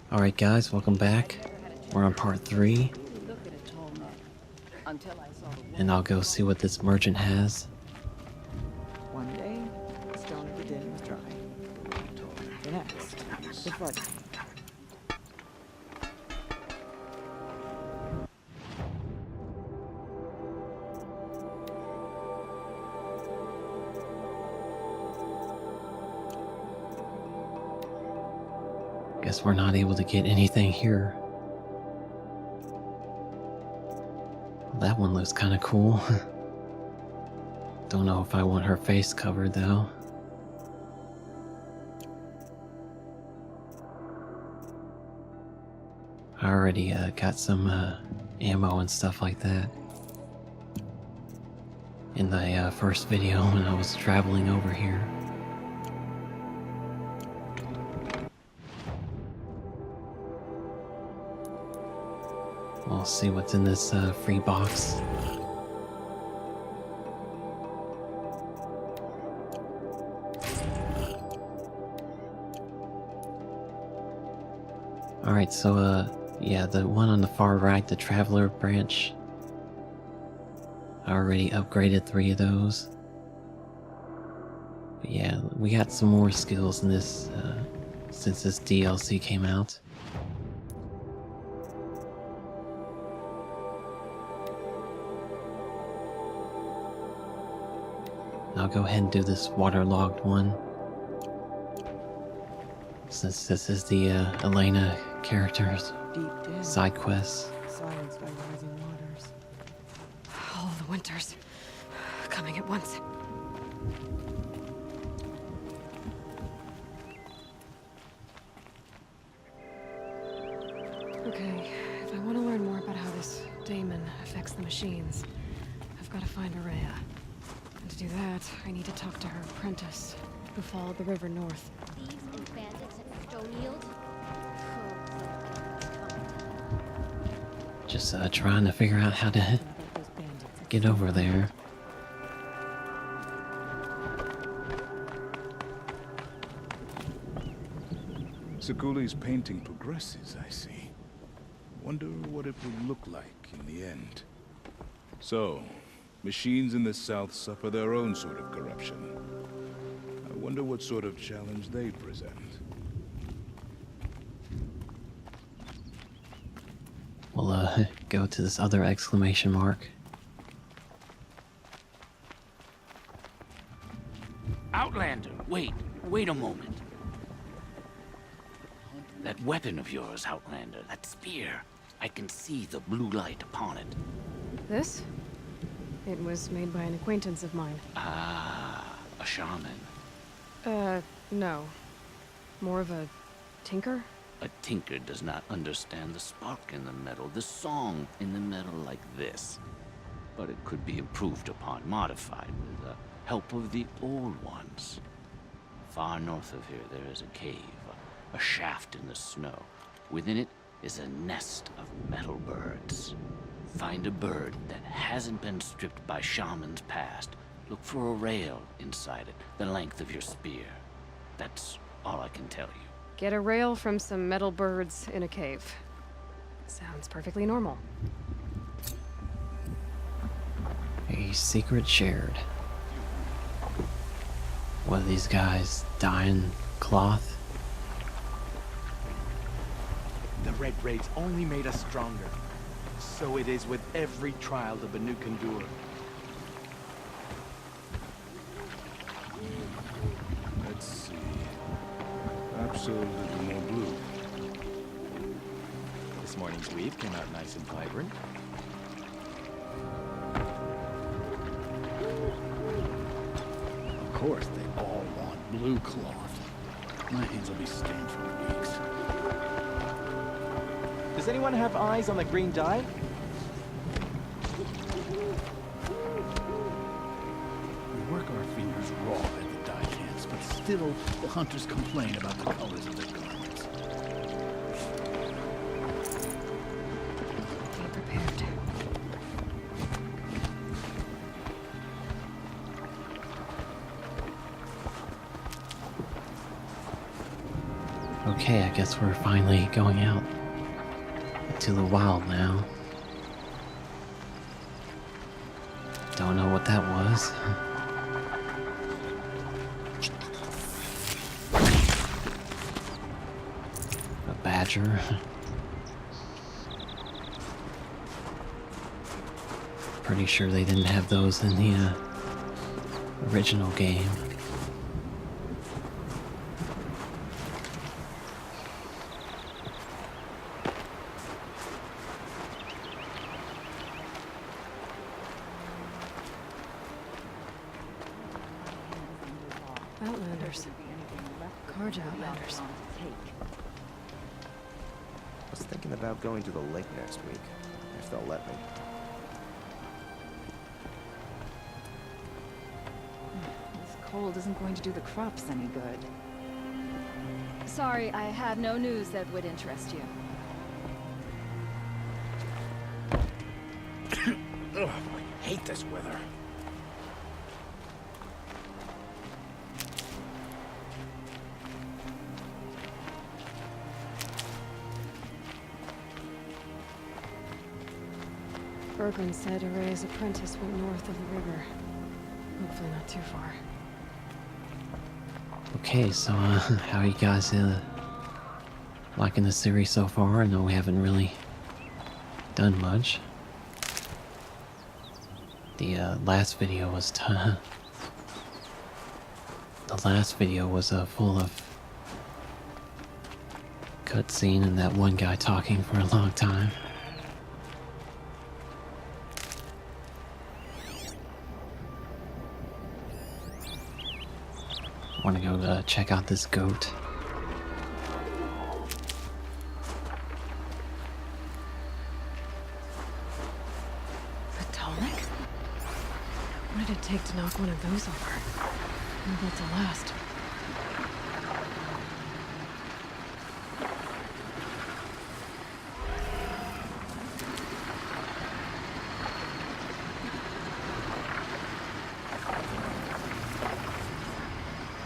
Alright guys, welcome back. We're on part 3. And I'll go see what this merchant has. One day, the stone of the din was dry. The next, the flood came. Guess we're not able to get anything here. That one looks kind of cool. Don't know if I want her face covered though. I already got some ammo and stuff like that in the first video when I was traveling over here. We'll see what's in this free box. Alright, so yeah, the one on the far right, the Traveler branch. I already upgraded 3 of those. But yeah, we got some more skills in this since this DLC came out. I'll go ahead and do this waterlogged one, since this is the Elena character's side quest. Silenced by rising waters. All the winters coming at once. Okay, if I want to learn more about how this daemon affects the machines, I've got to find Araya. And to do that, I need to talk to her apprentice, who followed the river north. Thieves and bandits at Stone-Yield? Just trying to figure out how to get over there. Sekuli's painting progresses, I see. Wonder what it will look like in the end. So, machines in the South suffer their own sort of corruption. I wonder what sort of challenge they present. We'll go to this other exclamation mark. Outlander, wait a moment. That weapon of yours, Outlander, that spear, I can see the blue light upon it. This? It was made by an acquaintance of mine. Ah, a shaman. No. More of a tinker? A tinker does not understand the spark in the metal, the song in the metal like this. But it could be improved upon, modified with the help of the old ones. Far north of here there is a cave, a shaft in the snow. Within it is a nest of metal birds. Find a bird that hasn't been stripped by shamans past. Look for a rail inside it, the length of your spear. That's all I can tell you. Get a rail from some metal birds in a cave. Sounds perfectly normal. A secret shared. What are these guys? Dyeing cloth? The Red Raids only made us stronger. So it is with every trial the Banu can endure. Let's see. Perhaps a little more blue. This morning's weave came out nice and vibrant. Of course, they all want blue cloth. My hands will be stained for weeks. Does anyone have eyes on the green dye? We work our fingers raw at the dye camps, but still, the hunters complain about the colors of their garments. Be prepared. Okay, I guess we're finally going out to the wild now. Don't know what that was. A badger. Pretty sure they didn't have those in the original game. Outlanders. Carja Outlanders. I was thinking about going to the lake next week, if they'll let me. This cold isn't going to do the crops any good. Sorry, I have no news that would interest you. Ugh, I hate this weather. Bergman said Araya's apprentice went north of the river. Hopefully not too far. Okay, so how are you guys liking the series so far? I know we haven't really done much. The last video was full of cutscene and that one guy talking for a long time. Want to go check out this goat. Atomic? What did it take to knock one of those over? And built to last.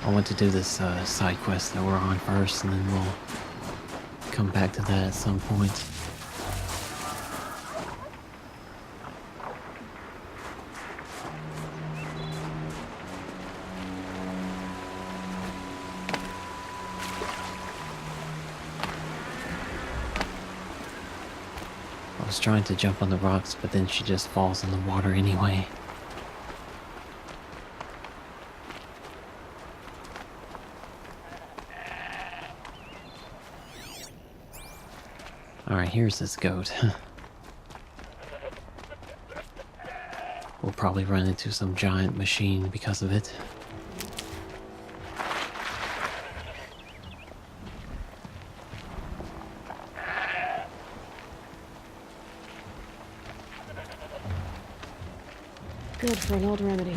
I want to do this side quest that we're on first, and then we'll come back to that at some point. I was trying to jump on the rocks, but then she just falls in the water anyway. Alright, here's this goat. We'll probably run into some giant machine because of it. Good for an old remedy.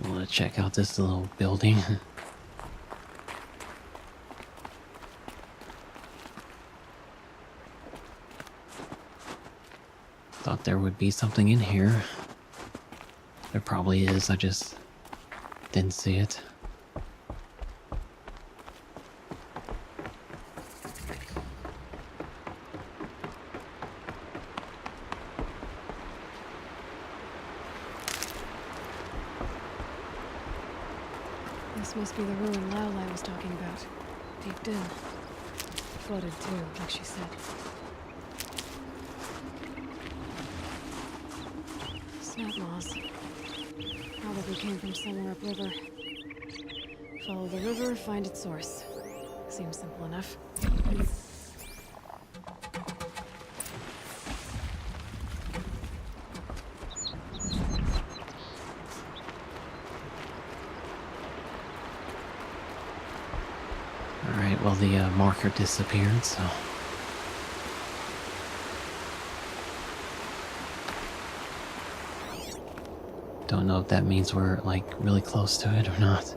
Want to check out this little building. Thought there would be something in here. There probably is, I just didn't see it. This must be the ruin Aloy was talking about. Deep in. Flooded too, like she said. Snap moss. Probably came from somewhere upriver. Follow the river, find its source. Seems simple enough. Alright, well the marker disappeared, so... Don't know if that means we're, like, really close to it or not.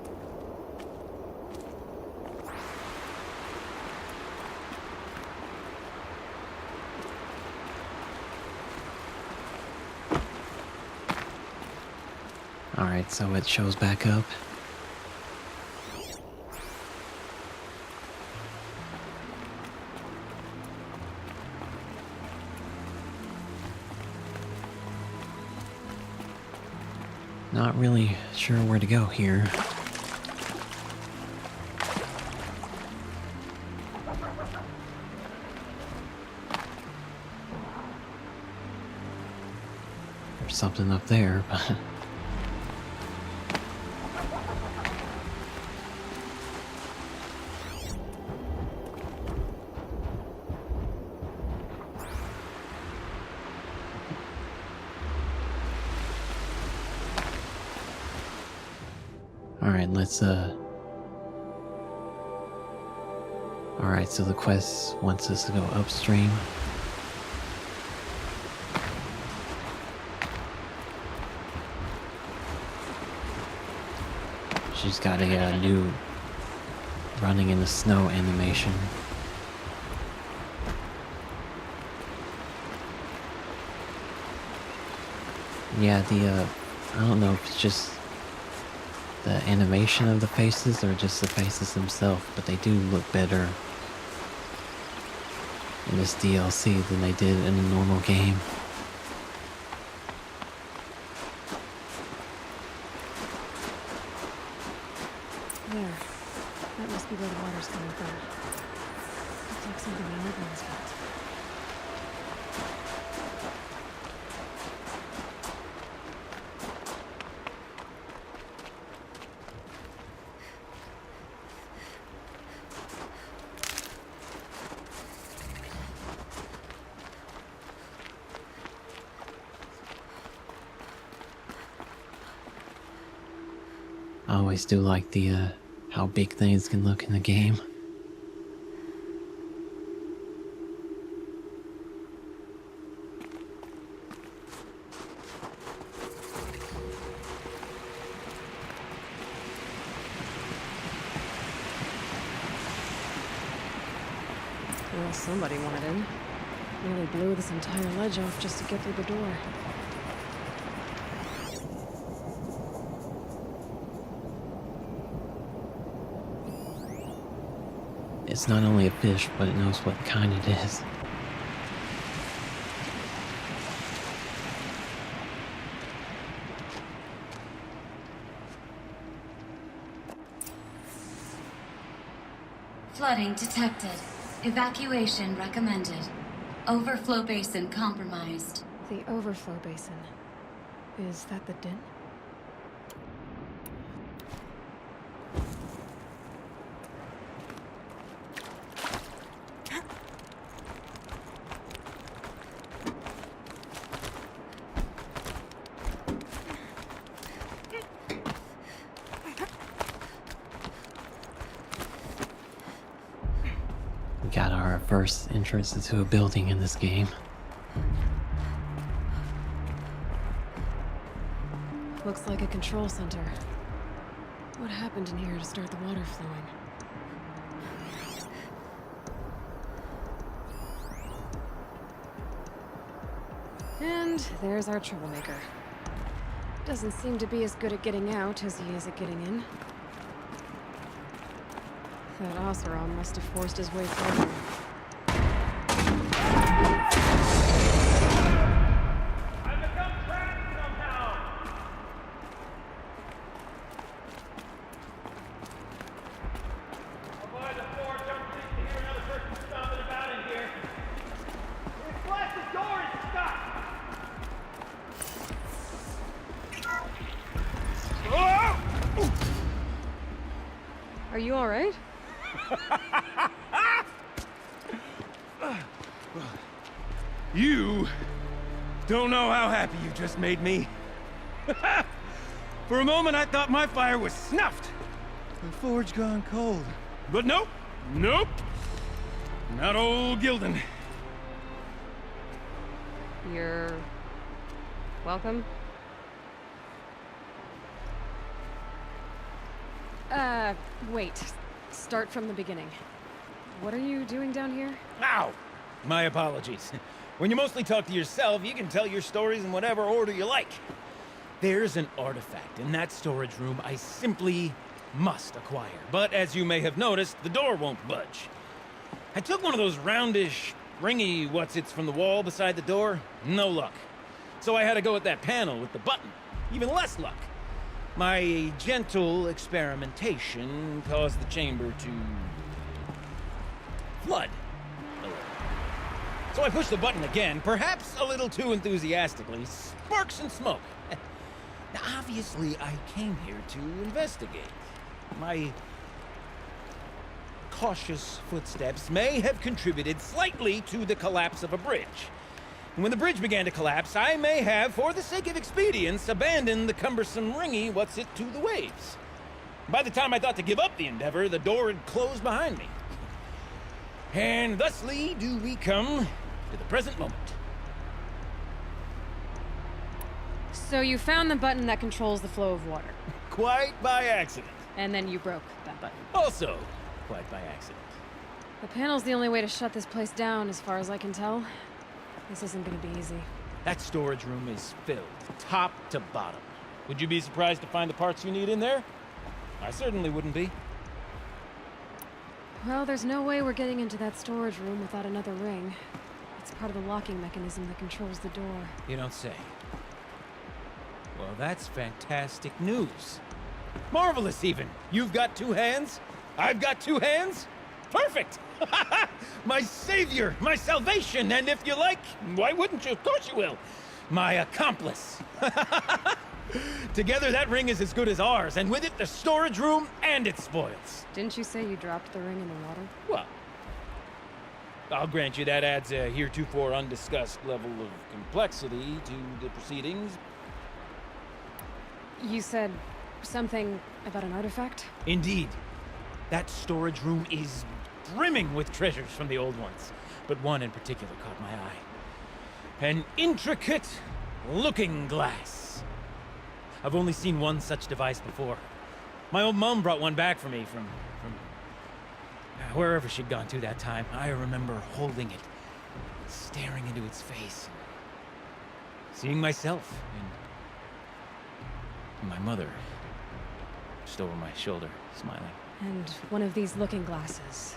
Alright, so it shows back up. Not really sure where to go here. There's something up there, but... Alright, let's, Alright, so the quest wants us to go upstream. She's got a new running in the snow animation. Yeah, I don't know if it's just the animation of the faces or just the faces themselves, but they do look better in this DLC than they did in the normal game. There. That must be where the water's coming from. Looks like something the old ones built. I always do like the, how big things can look in the game. Well, somebody wanted in. Nearly blew this entire ledge off just to get through the door. It's not only a fish, but it knows what kind it is. Flooding detected. Evacuation recommended. Overflow basin compromised. The overflow basin. Is that the din? We got our first entrance into a building in this game. Looks like a control center. What happened in here to start the water flowing? And there's our troublemaker. Doesn't seem to be as good at getting out as he is at getting in. That Oseram must have forced his way through. I've become trapped somehow! Avoid the floor, don't please to hear another person stomping about in here. This blasted door is stuck! Are you alright? You don't know how happy you just made me. For a moment, I thought my fire was snuffed. The forge gone cold. But nope, nope. Not old Gildun. You're... welcome? Wait. Start from the beginning. What are you doing down here? Ow! My apologies. When you mostly talk to yourself, you can tell your stories in whatever order you like. There's an artifact in that storage room I simply must acquire. But as you may have noticed, the door won't budge. I took one of those roundish, ringy what's-its from the wall beside the door. No luck. So I had to go with that panel with the button. Even less luck. My gentle experimentation caused the chamber to flood a little. So I pushed the button again, perhaps a little too enthusiastically. Sparks and smoke. Now, obviously, I came here to investigate. My cautious footsteps may have contributed slightly to the collapse of a bridge. And when the bridge began to collapse, I may have, for the sake of expedience, abandoned the cumbersome ringy what's-it to the waves. By the time I thought to give up the endeavor, the door had closed behind me. And thusly do we come to the present moment. So you found the button that controls the flow of water. Quite by accident. And then you broke that button. Also, quite by accident. The panel's the only way to shut this place down, as far as I can tell. This isn't gonna be easy. That storage room is filled, top to bottom. Would you be surprised to find the parts you need in there? I certainly wouldn't be. Well, there's no way we're getting into that storage room without another ring. It's part of the locking mechanism that controls the door. You don't say. Well, that's fantastic news. Marvelous, even. You've got two hands. I've got two hands. Perfect! My savior, my salvation, and if you like, why wouldn't you? Of course you will. My accomplice. Together, that ring is as good as ours, and with it, the storage room and its spoils. Didn't you say you dropped the ring in the water? Well, I'll grant you that adds a heretofore undiscussed level of complexity to the proceedings. You said something about an artifact? Indeed. That storage room is brimming with treasures from the old ones, but one in particular caught my eye. An intricate looking glass. I've only seen one such device before. My old mom brought one back for me from wherever she'd gone to that time. I remember holding it, staring into its face, seeing myself and my mother just over my shoulder, smiling. And one of these looking glasses.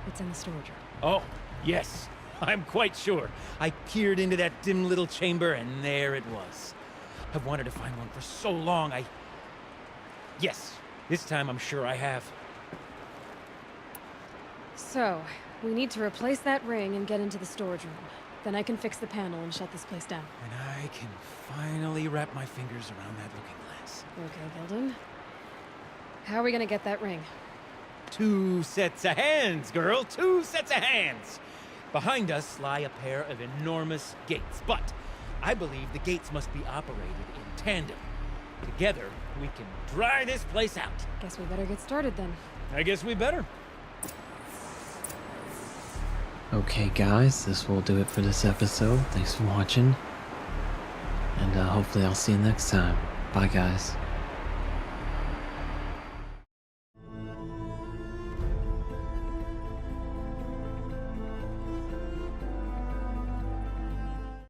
It's in the storage room. Oh, yes. I'm quite sure. I peered into that dim little chamber, and there it was. I've wanted to find one for so long, Yes, this time I'm sure I have. So, we need to replace that ring and get into the storage room. Then I can fix the panel and shut this place down. And I can finally wrap my fingers around that looking glass. Okay, Gildun. How are we gonna get that ring? 2 sets of hands, girl! 2 sets of hands! Behind us lie a pair of enormous gates, but I believe the gates must be operated in tandem. Together, we can dry this place out. Guess we better get started then. I guess we better. Okay guys, this will do it for this episode. Thanks for watching. And hopefully I'll see you next time. Bye guys.